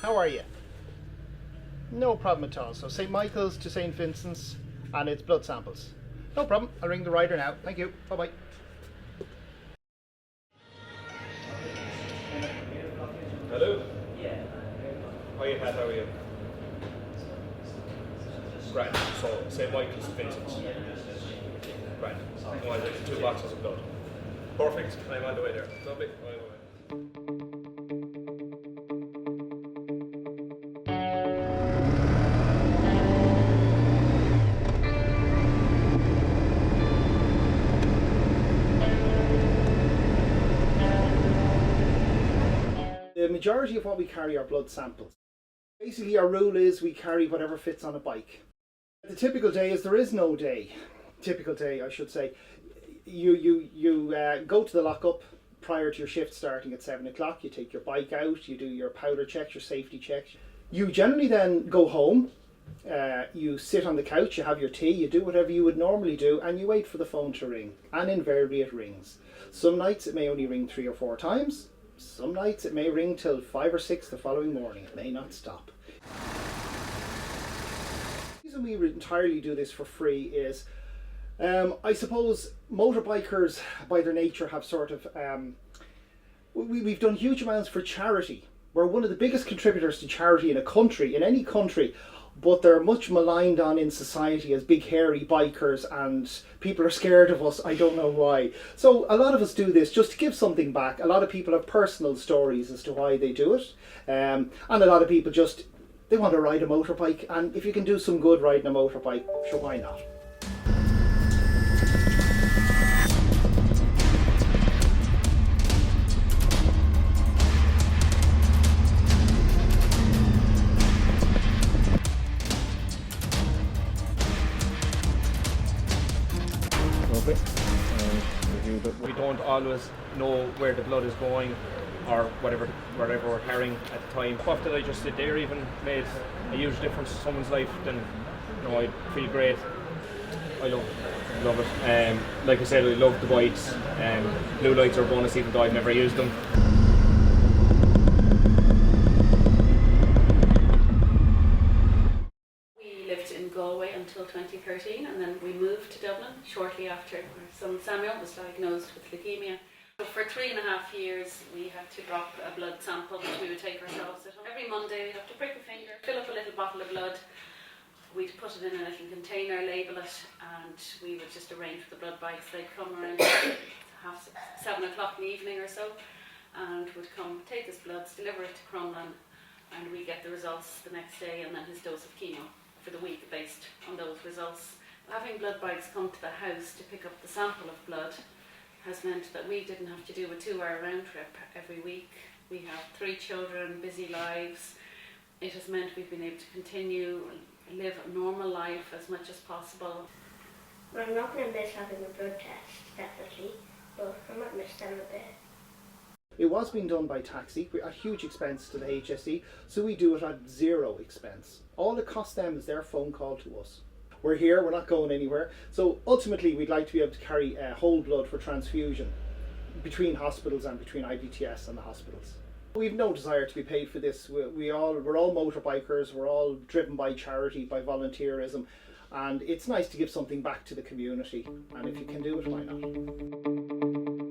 How are you? No problem at all. So St. Michael's to St. Vincent's, and it's blood samples. No problem. I'll ring the rider now. Thank you. Bye-bye. Hello? Yeah. Hi, Pat, how are you? Grand. So, St. Michael's to Vincent's. Grand. No, I take 2 boxes of blood. Perfect. I'm on the way there. Lovely. Right away. The majority of what we carry are blood samples. Basically, our rule is we carry whatever fits on a bike. The typical day is there is no day. Typical day, I should say. You go to the lockup prior to your shift starting at 7 o'clock. You take your bike out, you do your powder checks, your safety checks. You generally then go home, you sit on the couch, you have your tea, you do whatever you would normally do, and you wait for the phone to ring. And invariably it rings. Some nights it may only ring 3 or 4 times. Some nights it may ring till 5 or 6 the following morning. It may not stop. The reason we entirely do this for free is I suppose motorbikers by their nature have sort of we've done huge amounts for charity. We're one of the biggest contributors to charity in a country, in any country, but they're much maligned on in society as big hairy bikers, and people are scared of us. I don't know why. So a lot of us do this just to give something back. A lot of people have personal stories as to why they do it, and a lot of people just, they want to ride a motorbike, and if you can do some good riding a motorbike, sure, why not? We don't always know where the blood is going or whatever we're carrying at the time. The fact that I just did there even made a huge difference to someone's life, then I feel great. I love it. Like I said, I love the bikes. Blue lights are a bonus even though I've never used them. Galway until 2013, and then we moved to Dublin shortly after our son Samuel was diagnosed with leukemia. So for 3.5 years we had to drop a blood sample which we would take ourselves at home. Every Monday we'd have to prick a finger, fill up a little bottle of blood, we'd put it in a little container, label it, and we would just arrange for the blood bikes. They'd come around 7 o'clock in the evening or so and would come take his bloods, deliver it to Crumlin, and we get the results the next day and then his dose of chemo for the week based on those results. Having blood bikes come to the house to pick up the sample of blood has meant that we didn't have to do a 2-hour round trip every week. We have 3 children, busy lives. It has meant we've been able to continue live a normal life as much as possible. Well, I'm not going to miss having a blood test, definitely, but I might miss them a bit. It was being done by taxi at huge expense to the HSE, so we do it at 0 expense. All it costs them is their phone call to us. We're here, we're not going anywhere. So ultimately we'd like to be able to carry whole blood for transfusion between hospitals and between IBTS and the hospitals. We've no desire to be paid for this. We're all motorbikers, we're all driven by charity, by volunteerism, and it's nice to give something back to the community, and if you can do it, why not?